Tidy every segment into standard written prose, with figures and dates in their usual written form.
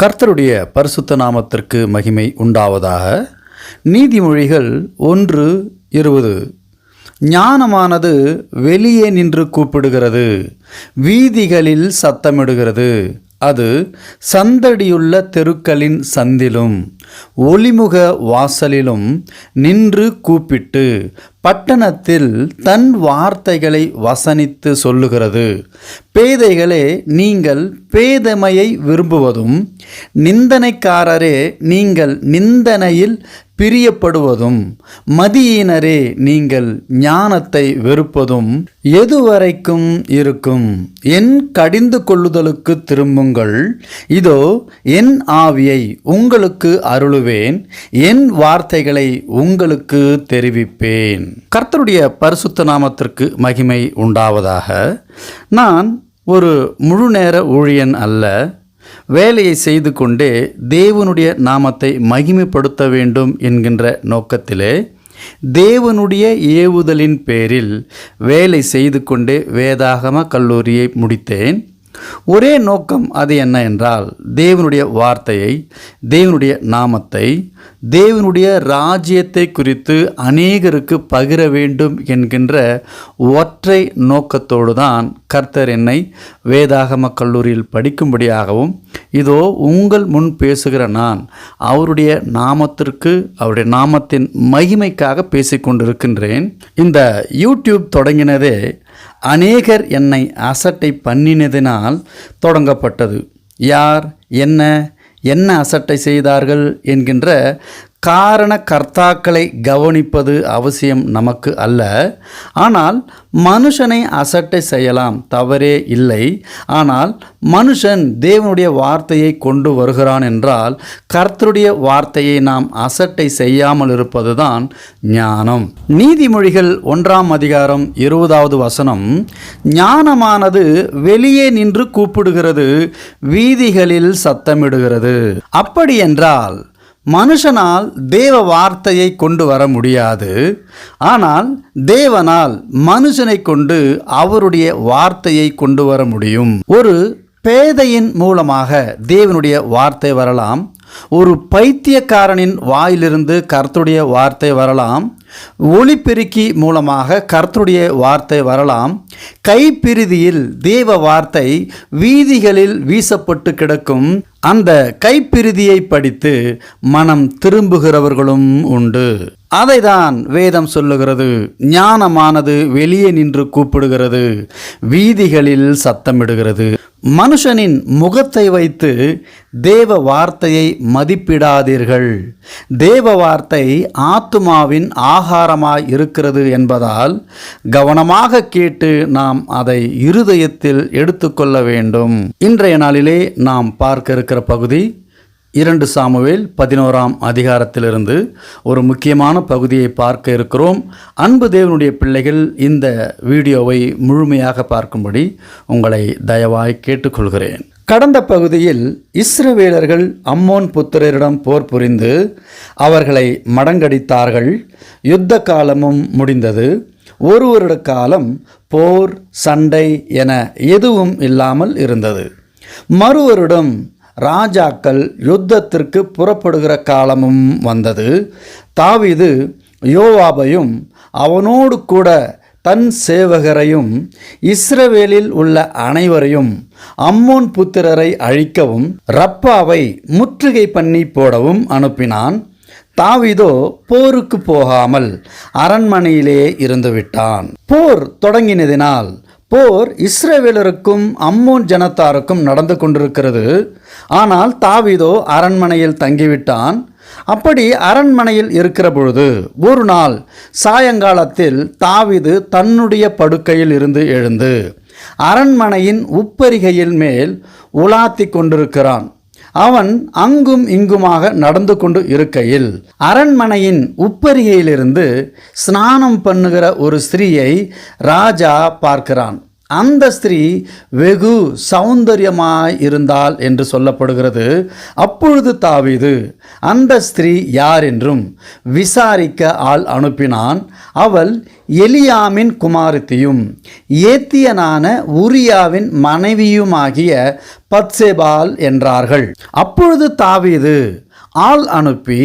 கர்த்தருடைய பரிசுத்த நாமத்திற்கு மகிமை உண்டாவதாக. நீதிமொழிகள் 1:20. ஞானமானது வெளியே நின்று கூப்பிடுகிறது, வீதிகளில் சத்தமிடுகிறது. அது சந்தடியுள்ள தெருக்களின் சந்திலும் ஒளிமுக வாசலிலும் நின்று கூப்பிட்டு பட்டணத்தில் தன் வார்த்தைகளை வசனித்து சொல்லுகிறது. பேதைகளே, நீங்கள் பேதமையை விரும்புவதும், நிந்தனைக்காரரே நீங்கள் நிந்தனையில் பிரியப்படுவதும், மதியினரே நீங்கள் ஞானத்தை வெறுப்பதும் எதுவரைக்கும் இருக்கும்? என் கடிந்து கொள்ளுதலுக்கு திரும்புங்கள். இதோ என் ஆவியை உங்களுக்கு அருளுவேன், என் வார்த்தைகளை உங்களுக்கு தெரிவிப்பேன். கர்த்தருடைய பரிசுத்த நாமத்திற்கு மகிமை உண்டாவதாக. நான் ஒரு முழு நேர ஊழியன் அல்ல. வேலையை செய்து கொண்டே தேவனுடைய நாமத்தை மகிமைப்படுத்த வேண்டும் என்கின்ற நோக்கத்திலே தேவனுடைய ஏவுதலின் பேரில் வேலை செய்து கொண்டே வேதாகம கல்லூரியை முடித்தேன். ஒரே நோக்கம். அது என்ன என்றால், தேவனுடைய வார்த்தையை, தேவனுடைய நாமத்தை, தேவனுடைய ராஜ்யத்தை குறித்து அநேகருக்கு பகிர வேண்டும் என்கின்ற ஒற்றை நோக்கத்தோடு தான் கர்த்தர் என்னை வேதாகம கல்லூரியில் படிக்கும்படியாகவும், இதோ உங்கள் முன் பேசுகிற நான் அவருடைய நாமத்திற்கு, அவருடைய நாமத்தின் மகிமைக்காக பேசிக்கொண்டிருக்கின்றேன். இந்த யூடியூப் தொடங்கினதே அநேகர் என்னை அசட்டை பண்ணினதினால் தொடங்கப்பட்டது. யார், என்ன அசட்டை செய்தார்கள் என்கின்ற காரண கர்த்தாக்களை கவனிப்பது அவசியம் நமக்கு அல்ல. ஆனால் மனுஷனை அசட்டை செய்யலாம், தவறே இல்லை. ஆனால் மனுஷன் தேவனுடைய வார்த்தையை கொண்டு வருகிறான் என்றால் கர்த்தருடைய வார்த்தையை நாம் அசட்டை செய்யாமல் இருப்பதுதான் ஞானம். நீதிமொழிகள் 1:20 ஞானமானது வெளியே நின்று கூப்பிடுகிறது, வீதிகளில் சத்தமிடுகிறது. அப்படி என்றால் மனுஷனால் தேவ வார்த்தையை கொண்டு வர முடியாது. ஆனால் தேவனால் மனுஷனை கொண்டு அவருடைய வார்த்தையை கொண்டு வர முடியும். ஒரு பேதையின் மூலமாக தேவனுடைய வார்த்தை வரலாம். ஒரு பைத்தியக்காரனின் வாயிலிருந்து கர்த்தருடைய வார்த்தை வரலாம். ஒளிபெருக்கி மூலமாக கர்த்தருடைய வார்த்தை வரலாம். கைப்பிரிதியில் தேவ வார்த்தை வீதிகளில் வீசப்பட்டு கிடக்கும். அந்த கைப்பிரிதியை படித்து மனம் திரும்புகிறவர்களும் உண்டு. அதைதான் வேதம் சொல்லுகிறது. ஞானமானது வெளியே நின்று கூப்பிடுகிறது, வீதிகளில் சத்தமிடுகிறது. மனுஷனின் முகத்தை வைத்து தேவ வார்த்தையை மதிப்பிடாதீர்கள். தேவ வார்த்தை ஆத்துமாவின் ஆகாரமாய் இருக்கிறது என்பதால் கவனமாக கேட்டு நாம் அதை இருதயத்தில் எடுத்துக்கொள்ள வேண்டும். இன்றைய நாளிலே நாம் பார்க்க இருக்கிற பகுதி 2 சாமுவேல் 11 ஒரு முக்கியமான பகுதியை பார்க்க இருக்கிறோம். அன்பு தேவனுடைய பிள்ளைகள், இந்த வீடியோவை முழுமையாக பார்க்கும்படி உங்களை தயவாய் கேட்டுக்கொள்கிறேன். கடந்த பகுதியில் இஸ்ரவேலர்கள் அம்மோன் புத்திரரிடம் போர் புரிந்து அவர்களை மடங்கடித்தார்கள். யுத்த காலமும் முடிந்தது. ஒரு வருட காலம் போர், சண்டை என எதுவும் இல்லாமல் இருந்தது. மறு வருடம் ராஜாக்கள் யுத்தத்திற்கு புறப்படுகிற காலமும் வந்தது. தாவீது யோவாபையும் அவனோடு கூட தன் சேவகரையும் இஸ்ரவேலில் உள்ள அனைவரையும் அம்மோன் புத்திரரை அழிக்கவும் ரப்பாவை முற்றுகை பண்ணி போடவும் அனுப்பினான். தாவீதோ போருக்கு போகாமல் அரண்மனையிலே இருந்துவிட்டான். போர் தொடங்கினதினால் போர் இஸ்ரவேலருக்கும் அம்மோன் ஜனத்தாருக்கும் நடந்து கொண்டிருக்கிறது. ஆனால் தாவீதோ அரண்மனையில் தங்கிவிட்டான். அப்படி அரண்மனையில் இருக்கிற பொழுது ஒரு நாள் சாயங்காலத்தில் தாவீது தன்னுடைய படுக்கையில் இருந்து எழுந்து அரண்மனையின் உப்பரிகையின் மேல் உலாத்தி கொண்டிருக்கிறான். அவன் அங்கும் இங்குமாக நடந்து கொண்டு இருக்கையில் அரண்மனையின் உப்பரிகையிலிருந்து ஸ்நானம் பண்ணுகிற ஒரு ஸ்திரீயை ராஜா பார்க்கிறான். அந்த ஸ்திரீ வெகு சௌந்தரியமாய் இருந்தாள் என்று சொல்லப்படுகிறது. அப்பொழுது தாவீது அந்த ஸ்திரீ யார் என்றும் விசாரிக்க ஆள் அனுப்பினான். அவள் எலியாமின் குமாரத்தியும் ஏத்தியனான உரியாவின் மனைவியுமாகிய பத்சேபாள் என்றார்கள். அப்பொழுது தாவீது ஆள் அனுப்பி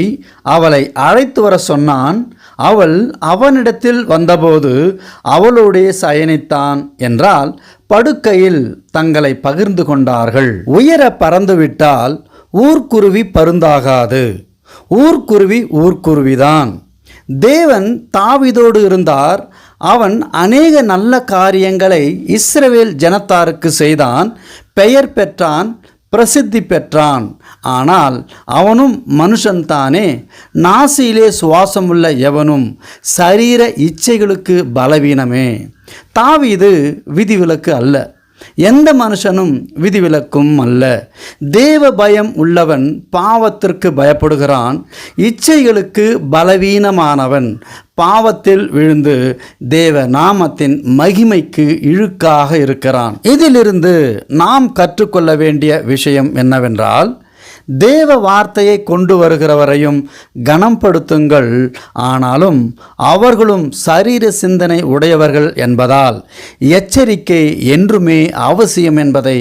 அவளை அழைத்து வர சொன்னான். அவள் அவனிடத்தில் வந்தபோது அவளோடே சயனித்தான் என்றால் படுக்கையில் தங்களை பகிர்ந்து கொண்டார்கள். உயர பறந்துவிட்டால் ஊர்க்குருவி பருந்தாகாது. ஊர்க்குருவி ஊர்க்குருவிதான். தேவன் தாவீதோடு இருந்தார். அவன் அநேக நல்ல காரியங்களை இஸ்ரவேல் ஜனத்தாருக்கு செய்தான். பெயர் பெற்றான், பிரசித்தி பெற்றான். ஆனால் அவனும் மனுஷன்தானே. நாசியிலே சுவாசமுள்ள எவனும் சரீர இச்சைகளுக்கு பலவீனமே. தாவீது விதிவிலக்கு அல்ல, எந்த மனுஷனும் விதிவிலக்கும் அல்ல. தேவ பயம் உள்ளவன் பாவத்திற்கு பயப்படுகிறான். இச்சைகளுக்கு பலவீனமானவன் பாவத்தில் விழுந்து தேவ நாமத்தின் மகிமைக்கு இழுக்காக இருக்கிறான். இதிலிருந்து நாம் கற்றுக்கொள்ள வேண்டிய விஷயம் என்னவென்றால், தேவ வார்த்தையை கொண்டு வருகிறவரையும் கனப்படுத்துங்கள், ஆனாலும் அவர்களும் சரீர சிந்தனை உடையவர்கள் என்பதால் எச்சரிக்கை என்றுமே அவசியம் என்பதை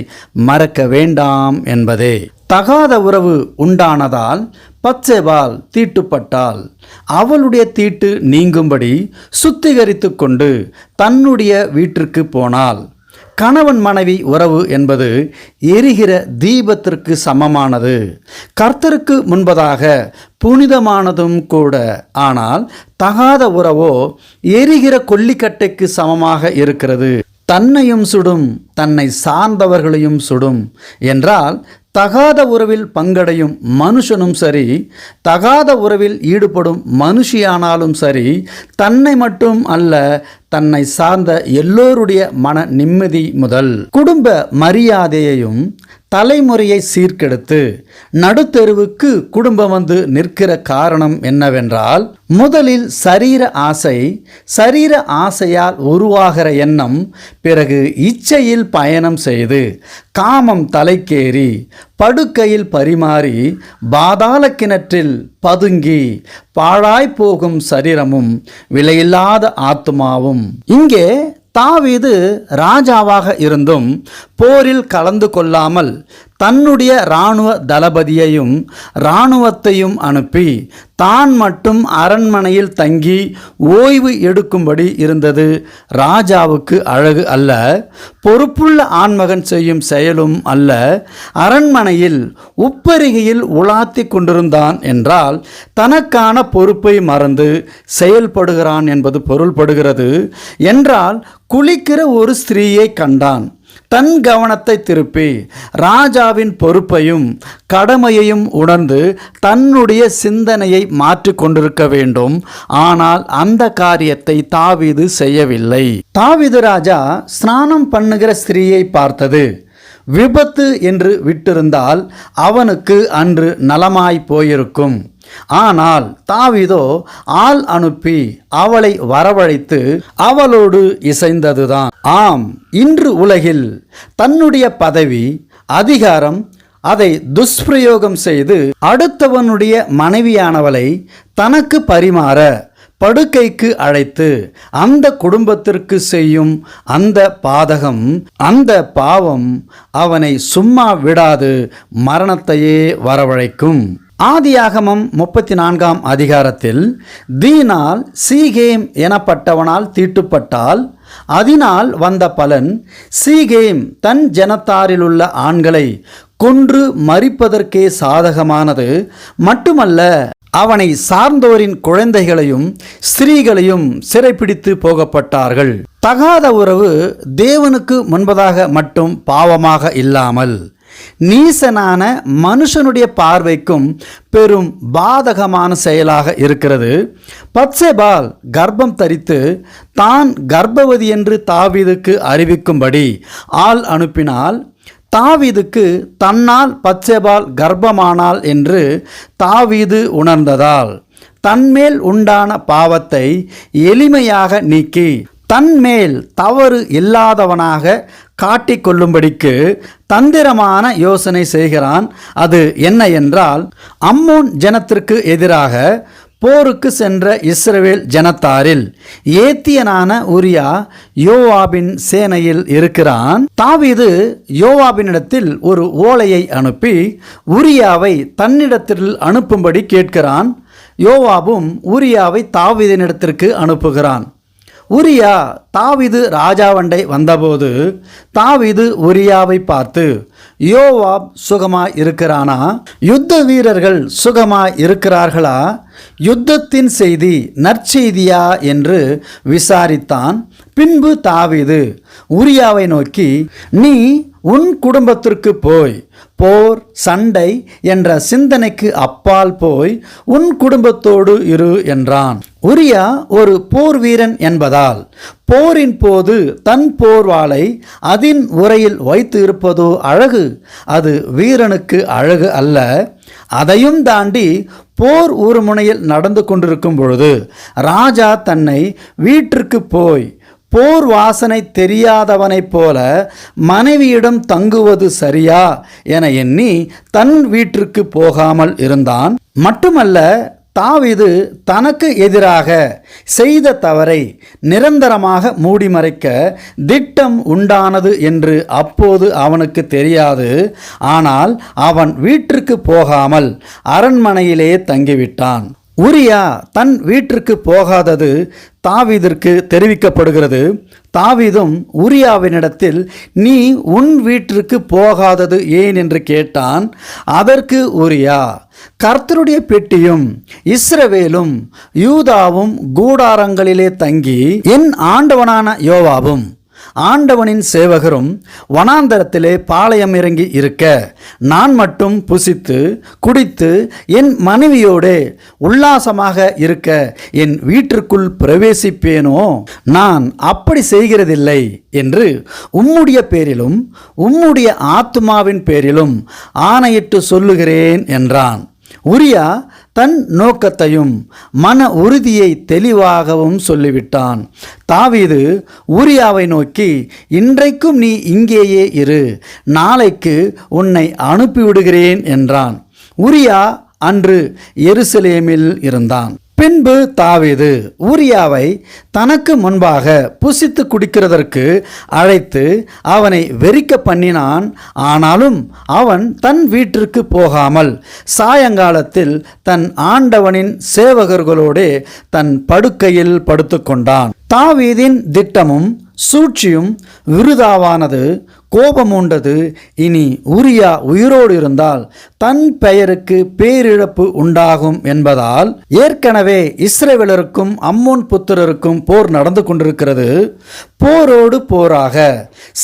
மறக்க வேண்டாம் என்பதே. தகாத உறவு உண்டானதால் பத்சேபாள் தீட்டுப்பட்டாள். அவளுடைய தீட்டு நீங்கும்படி சுத்திகரித்து கொண்டு தன்னுடைய வீட்டிற்கு போனாள். கணவன் மனைவி உறவு என்பது எரிகிற தீபத்திற்கு சமமானது, கர்த்தருக்கு முன்பதாக புனிதமானதும் கூட. ஆனால் தகாத உறவோ எரிகிற கொல்லிக்கட்டைக்கு சமமாக இருக்கிறது. தன்னையும் சுடும், தன்னை சார்ந்தவர்களையும் சுடும் என்றால் தகாத உறவில் பங்கடையும் மனுஷனும் சரி, தகாத உறவில் ஈடுபடும் மனுஷியானாலும் சரி, தன்னை மட்டும் அல்ல, தன்னை சார்ந்த எல்லோருடைய மன நிம்மதி முதல் குடும்ப மரியாதையையும் தலைமுறையை சீர்கெடுத்து நடுத்தெருவுக்கு குடும்பம் வந்து நிற்கிற காரணம் என்னவென்றால், முதலில் சரீர ஆசை, சரீர ஆசையால் உருவாகிற எண்ணம், பிறகு இச்சையில் பயணம் செய்து காமம் தலைக்கேறி படுக்கையில் பரிமாறி பாதாள கிணற்றில் பதுங்கி பாழாய் போகும் சரீரமும் விலையில்லாத ஆத்துமாவும். இங்கே தாவீது ராஜாவாக இருந்தும் போரில் கலந்து கொள்ளாமல் தன்னுடைய இராணுவ தளபதியையும் இராணுவத்தையும் அனுப்பி தான் மட்டும் அரண்மனையில் தங்கி ஓய்வு எடுக்கும்படி இருந்தது ராஜாவுக்கு அழகு அல்ல, பொறுப்புள்ள ஆண்மகன் செய்யும் செயலும் அல்ல. அரண்மனையில் உப்பரிகையில் உலாத்தி கொண்டிருந்தான் என்றால் தனக்கான பொறுப்பை மறந்து செயல்படுகிறான் என்பது பொருள்படுகிறது. என்றால் குளிக்கிற ஒரு ஸ்திரீயை கண்டான். தன் கவனத்தை திருப்பி ராஜாவின் பொறுப்பையும் கடமையையும் உணர்ந்து தன்னுடைய சிந்தனையை மாற்றிக் கொண்டிருக்க வேண்டும். ஆனால் அந்த காரியத்தை தாவீது செய்யவில்லை. தாவீது ராஜா ஸ்நானம் பண்ணுகிற ஸ்திரீயை பார்த்தது விபத்து என்று விட்டிருந்தால் அவனுக்கு அன்று நலமாய் போயிருக்கும். ஆனால் தாவீதோ ஆள் அனுப்பி அவளை வரவழைத்து அவளோடு இசைந்ததுதான். ஆம், இன்று உலகில் தன்னுடைய பதவி, அதிகாரம், அதை துஷ்பிரயோகம் செய்து அடுத்தவனுடைய மனைவியானவளை தனக்கு பரிமாற படுக்கைக்கு அழைத்து அந்த குடும்பத்திற்கு செய்யும் அந்த பாதகம், அந்த பாவம் அவனை சும்மா விடாது மரணத்தையே வரவழைக்கும். ஆதியாகமம் 34 அதிகாரத்தில் தீனால் சீகேம் எனப்பட்டவனால் தீட்டுப்பட்டால் அதனால் வந்த பலன், சீகேம் தன் ஜனத்தாரிலுள்ள ஆண்களை கொன்று மரிப்பதற்கே சாதகமானது மட்டுமல்ல, அவனை சார்ந்தோரின் குழந்தைகளையும் ஸ்திரீகளையும் சிறைப்பிடித்து போகப்பட்டார்கள். தகாத உறவு தேவனுக்கு முன்பதாக மட்டும் பாவமாக இல்லாமல் நீசனான மனுஷனுடைய பார்வைக்கும் பெரும் பாதகமான செயலாக இருக்கிறது. பத்சேபாள் கர்ப்பம் தரித்து தான் கர்ப்பவதி என்று தாவீதுக்கு அறிவிக்கும்படி ஆள் அனுப்பினால், தாவீதுக்கு தன்னால் பத்சேபாள் கர்ப்பமானாள் என்று தாவீது உணர்ந்ததால் தன்மேல் உண்டான பாவத்தை எளிமையாக நீக்கி தன்மேல் தவறு இல்லாதவனாக காட்டிக்கொள்ளும்படிக்கு தந்திரமான யோசனை செய்கிறான். அது என்ன என்றால், அம்மோன் ஜனத்திற்கு எதிராக போருக்கு சென்ற இஸ்ரவேல் ஜனத்தாரில் ஏத்தியனான உரியா யோவாபின் சேனையில் இருக்கிறான். தாவீது யோவாபினிடத்தில் ஒரு ஓலையை அனுப்பி உரியாவை தன்னிடத்தில் அனுப்பும்படி கேட்கிறான். யோவாபும் உரியாவை தாவீதினிடத்திற்கு அனுப்புகிறான். உரியா தாவீது ராஜாவண்டை வந்தபோது தாவீது உரியாவை பார்த்து, யோவாப் சுகமாய் இருக்கிறானா? யுத்த வீரர்கள் சுகமாய் இருக்கிறார்களா? யுத்தத்தின் செய்தி நற்செய்தியா என்று விசாரித்தான். பின்பு தாவீது உரியாவை நோக்கி, நீ உன் குடும்பத்திற்கு போய் போர் சண்டை என்ற சிந்தனைக்கு அப்பால் போய் உன் குடும்பத்தோடு இரு என்றான். உரியா ஒரு போர் வீரன் என்பதால் போரின் போது தன் போர்வாளை அதின் உரையில் வைத்து இருப்பதோ அழகு, அது வீரனுக்கு அழகு அல்ல. அதையும் தாண்டி போர் ஒரு முனையில் நடந்து கொண்டிருக்கும் பொழுது ராஜா தன்னை வீட்டிற்கு போய் போர் வாசனை தெரியாதவனைப் போல மனைவியிடம் தங்குவது சரியா என எண்ணி தன் வீட்டிற்கு போகாமல் இருந்தான். மட்டுமல்ல, தாவீது தனக்கு எதிராக செய்த தவறை நிரந்தரமாக மூடிமறைக்க திட்டம் உண்டானது என்று அப்போது அவனுக்கு தெரியாது. ஆனால் அவன் வீட்டிற்கு போகாமல் அரண்மனையிலே தங்கிவிட்டான். உரியா தன் வீட்டிற்கு போகாதது தாவீதிற்கு தெரிவிக்கப்படுகிறது. தாவீதும் உரியாவினிடத்தில், நீ உன் வீட்டிற்கு போகாதது ஏன் என்று கேட்டான். அதற்கு உரியா, கர்த்தருடைய பெட்டியும் இஸ்ரவேலும் யூதாவும் கூடாரங்களிலே தங்கி என் ஆண்டவனான யோவாபும் ஆண்டவனின் சேவகரும் வனாந்தரத்திலே பாளையம் இறங்கி இருக்க நான் மட்டும் புசித்து குடித்து என் மனைவியோடு உல்லாசமாக இருக்க என் வீட்டிற்குள் பிரவேசிப்பேனோ? நான் அப்படி செய்கிறதில்லை என்று உம்முடைய பேரிலும் உம்முடைய ஆத்துமாவின் பேரிலும் ஆணையிட்டு சொல்லுகிறேன் என்றான். உரியா தன் நோக்கத்தையும் மன உறுதியை தெளிவாகவும் சொல்லிவிட்டான். தாவீது உரியாவை நோக்கி, இன்றைக்கும் நீ இங்கேயே இரு, நாளைக்கு உன்னை அனுப்பிவிடுகிறேன் என்றான். உரியா அன்று எருசலேமில் இருந்தான். பின்பு தாவீது உரியாவை தனக்கு முன்பாக புசித்து குடிக்கிறதற்கு அழைத்து அவனை வெறிக்க பண்ணினான். ஆனாலும் அவன் தன் வீட்டிற்கு போகாமல் சாயங்காலத்தில் தன் ஆண்டவனின் சேவகர்களோடு தன் படுக்கையில் படுத்துக்கொண்டான். தாவீதின் திட்டமும் சூழ்ச்சியும் விருதாவானது, கோபமுண்டது. இனி உரியா உயிரோடு இருந்தால் தன் பெயருக்கு பேரிழப்பு உண்டாகும் என்பதால் ஏற்கனவே இஸ்ரவேலருக்கும் அம்மோன் புத்திரருக்கும் போர் நடந்து கொண்டிருக்கிறது. போரோடு போராக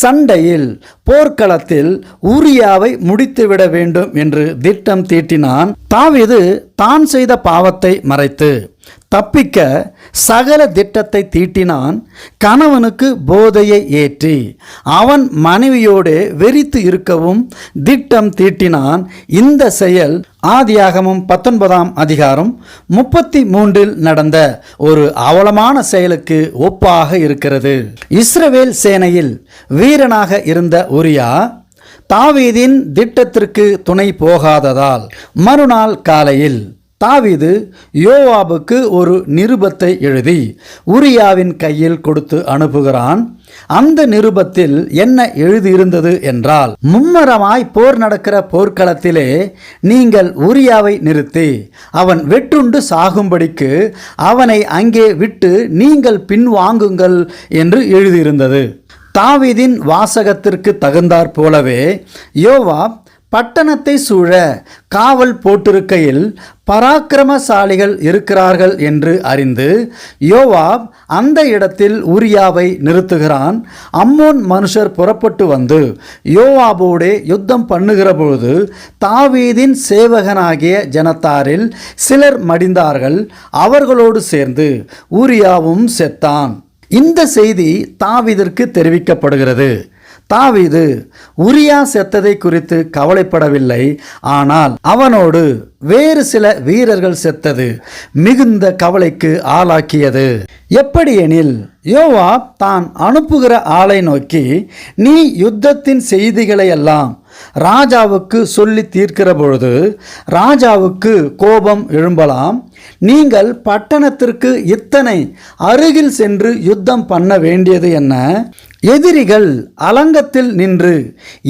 சண்டையில் போர்க்களத்தில் உரியாவை முடித்துவிட வேண்டும் என்று திட்டம் தீட்டினான். தாவீது தான் செய்த பாவத்தை மறைத்து தப்பிக்க சகல திட்டத்தை தீட்டினான். கணவனுக்கு போதையை ஏற்றி அவன் மனைவியோடு வெறித்து இருக்கவும் திட்டம் தீட்டினான். இந்த செயல் ஆதியாகமம் 19ஆம் அதிகாரம் 33 நடந்த ஒரு அவலமான செயலுக்கு ஒப்பாக இருக்கிறது. இஸ்ரவேல் சேனையில் வீரனாக இருந்த உரியா தாவீதின் திட்டத்திற்கு துணை போகாததால் மறுநாள் காலையில் தாவீது யோவாபுக்கு ஒரு நிருபத்தை எழுதி உரியாவின் கையில் கொடுத்து அனுப்புகிறான். அந்த நிருபத்தில் என்ன எழுதியிருந்தது என்றால், மும்மரமாய் போர் நடக்கிற போர்க்களத்திலே நீங்கள் உரியாவை நிறுத்தி அவன் வெட்டுண்டு சாகும்படிக்கு அவனை அங்கே விட்டு நீங்கள் பின்வாங்குங்கள் என்று எழுதியிருந்தது. தாவீதின் வாசகத்திற்கு தகுந்தாற் போலவே யோவாப் பட்டணத்தை சூழ காவல் போட்டிருக்கையில் பராக்கிரமசாலிகள் இருக்கிறார்கள் என்று அறிந்து யோவாப் அந்த இடத்தில் உரியாவை நிறுத்துகிறான். அம்மோன் மனுஷர் புறப்பட்டு வந்து யோவாபோடே யுத்தம் பண்ணுகிற பொழுது தாவீதின் சேவகனாகிய ஜனத்தாரில் சிலர் மடிந்தார்கள். அவர்களோடு சேர்ந்து உரியாவும் செத்தான். இந்த செய்தி தாவீதிற்கு தெரிவிக்கப்படுகிறது. தாவீது உரியா செத்ததை குறித்து கவலைப்படவில்லை. ஆனால் அவனோடு வேறு சில வீரர்கள் செத்தது மிகுந்த கவலைக்கு ஆளாக்கியது. எப்படியெனில் யோவாப் தான் அனுப்புகிற ஆளை நோக்கி, நீ யுத்தத்தின் செய்திகளை எல்லாம் ராஜாவுக்கு சொல்லி தீர்க்கிற பொழுது ராஜாவுக்கு கோபம் எழும்பலாம். நீங்கள் பட்டணத்திற்கு இத்தனை அருகில் சென்று யுத்தம் பண்ண வேண்டியது என்ன? எதிரிகள் அலங்கத்தில் நின்று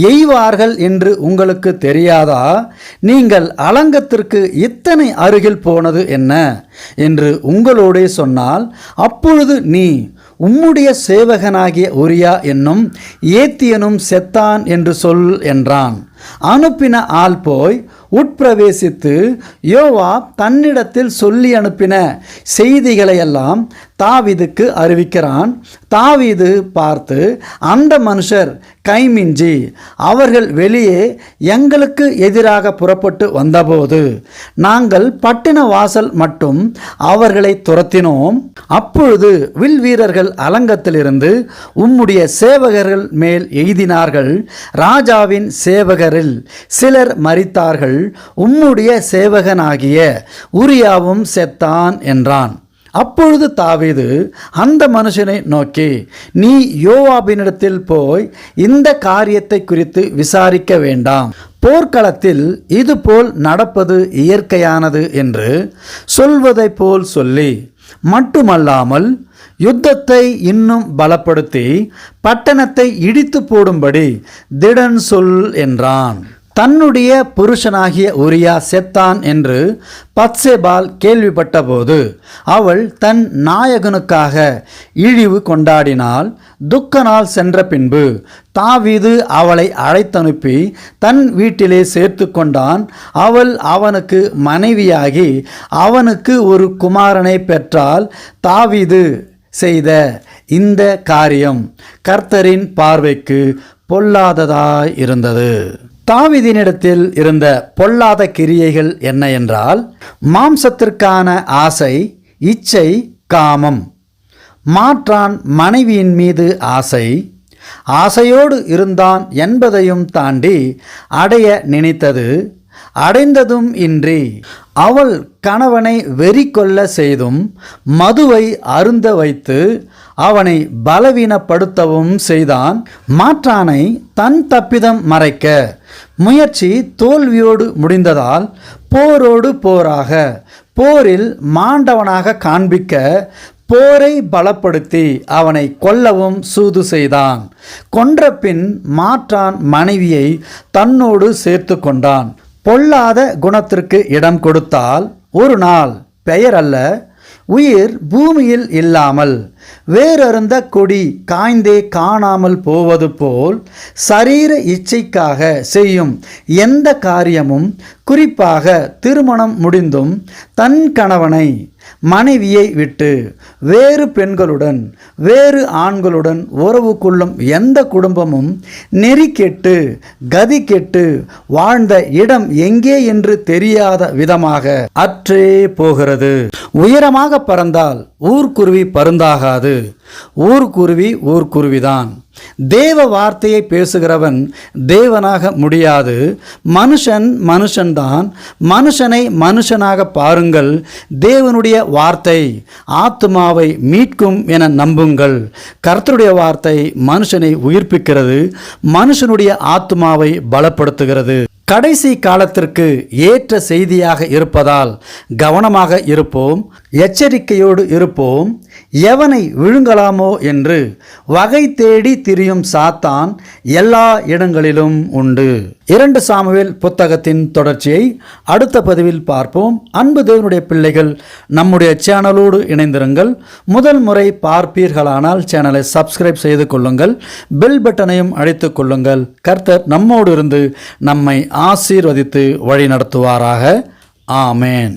எய்வார்கள் என்று உங்களுக்கு தெரியாதா? நீங்கள் அலங்கத்திற்கு இத்தனை அருகில் போனது என்ன என்று உங்களோடே சொன்னால், அப்பொழுது நீ உம்முடைய சேவகனாகிய உரியா என்னும் ஏத்தியனும் செத்தான் என்று சொல் என்றான். அனுப்பின ஆள் போய் உட்பிரவேசித்து யோவாப் தன்னிடத்தில் சொல்லி அனுப்பின செய்திகளையெல்லாம் தாவீதுக்கு அறிவிக்கிறான். தாவீது பார்த்து, அந்த மனுஷர் கைமிஞ்சி அவர்கள் வெளியே எங்களுக்கு எதிராக புறப்பட்டு வந்தபோது நாங்கள் பட்டின வாசல் மட்டும் அவர்களை துரத்தினோம். அப்பொழுது வில் வீரர்கள் அலங்கத்திலிருந்து உம்முடைய சேவகர்கள் மேல் எய்தினார்கள். ராஜாவின் சேவகரில் சிலர் மரித்தார்கள். உம்முடைய சேவகனாகிய உரியாவும் செத்தான் என்றான். அப்பொழுது தாவீது அந்த மனுஷனை நோக்கி, நீ யோவாபினிடத்தில் போய் இந்த காரியத்தை குறித்து விசாரிக்க வேண்டாம். போர்க்களத்தில் இதுபோல் நடப்பது இயற்கையானது என்று சொல்வதைப் போல் சொல்லி, மட்டுமல்லாமல் யுத்தத்தை இன்னும் பலப்படுத்தி பட்டணத்தை இடித்து போடும்படி திடன் சொல் என்றான். தன்னுடைய புருஷனாகிய உரியா செத்தான் என்று பத்சேபால் கேள்விப்பட்ட போது அவள் தன் நாயகனுக்காக இழிவு கொண்டாடினாள். துக்க நாள் சென்ற பின்பு தாவீது அவளை அழைத்தனுப்பி தன் வீட்டிலே சேர்த்து கொண்டான். அவள் அவனுக்கு மனைவியாகி அவனுக்கு ஒரு குமாரனை பெற்றாள். தாவீது செய்த இந்த காரியம் கர்த்தரின் பார்வைக்கு பொல்லாததாய் இருந்தது. தாவீதினிடத்தில் இருந்த பொல்லாத கிரியைகள் என்ன என்றால், மாம்சத்திற்கான ஆசை, இச்சை, காமம். மாற்றான் மனைவியின் மீது ஆசை. ஆசையோடு இருந்தான் என்பதையும் தாண்டி அடைய நினைத்தது, அடைந்ததும் இன்றி அவள் கணவனை வெறி கொள்ள செய்தும் மதுவை அருந்த வைத்து அவனை பலவீனப்படுத்தவும் செய்தான். மாற்றானை தன் தப்பிதம் மறைக்க முயற்சி தோல்வியோடு முடிந்ததால் போரோடு போராக போரில் மாண்டவனாக காண்பிக்க போரை பலப்படுத்தி அவனை கொல்லவும் சூது செய்தான். கொன்ற பின் மாற்றான் மனைவியை தன்னோடு சேர்த்து கொண்டான். பொல்லாத குணத்திற்கு இடம் கொடுத்தால் ஒரு நாள் பெயர் அல்ல உயிர் பூமியில் இல்லாமல் வேறறுந்த கொடி காய்ந்தே காணாமல் போவது போல் சரீர இச்சைக்காக செய்யும் எந்த காரியமும், குறிப்பாக திருமணம் முடிந்தும் தன் கணவனை மனைவியை விட்டு வேறு பெண்களுடன் வேறு ஆண்களுடன் உறவு கொள்ளும் எந்த குடும்பமும் நெறி கெட்டு கதி கெட்டு வாழ்ந்த இடம் எங்கே என்று தெரியாத விதமாக அற்றே போகிறது. உயரமாக பறந்தால் ஊர்க்குருவி பருந்தாகாது. ஊர்க்குருவி ஊர்க்குருவிதான். தேவ வார்த்தையை பேசுகிறவன் தேவனாக முடியாது. மனுஷன் மனுஷன்தான். மனுஷனை மனுஷனாக பாருங்கள். தேவனுடைய வார்த்தை ஆத்துமாவை மீட்கும் என நம்புங்கள். கர்த்தருடைய வார்த்தை மனுஷனை உயிர்ப்பிக்கிறது, மனுஷனுடைய ஆத்துமாவை பலப்படுத்துகிறது. கடைசி காலத்திற்கு ஏற்ற செய்தியாக இருப்பதால் கவனமாக இருப்போம், எச்சரிக்கையோடு இருப்போம். எவனை விழுங்கலாமோ என்று வகை தேடி திரியும் சாத்தான் எல்லா இடங்களிலும் உண்டு. 2 சாமுவேல் புத்தகத்தின் தொடர்ச்சியை அடுத்த பதிவில் பார்ப்போம். அன்பு தேவனுடைய பிள்ளைகள், நம்முடைய சேனலோடு இணைந்திருங்கள். முதல் முறை பார்ப்பீர்களானால் சேனலை சப்ஸ்கிரைப் செய்து கொள்ளுங்கள், பெல் பட்டனையும் அழைத்துக் கொள்ளுங்கள். கர்த்தர் நம்மோடு இருந்து நம்மை ஆசீர்வதித்து வழி நடத்துவாராக. ஆமேன்.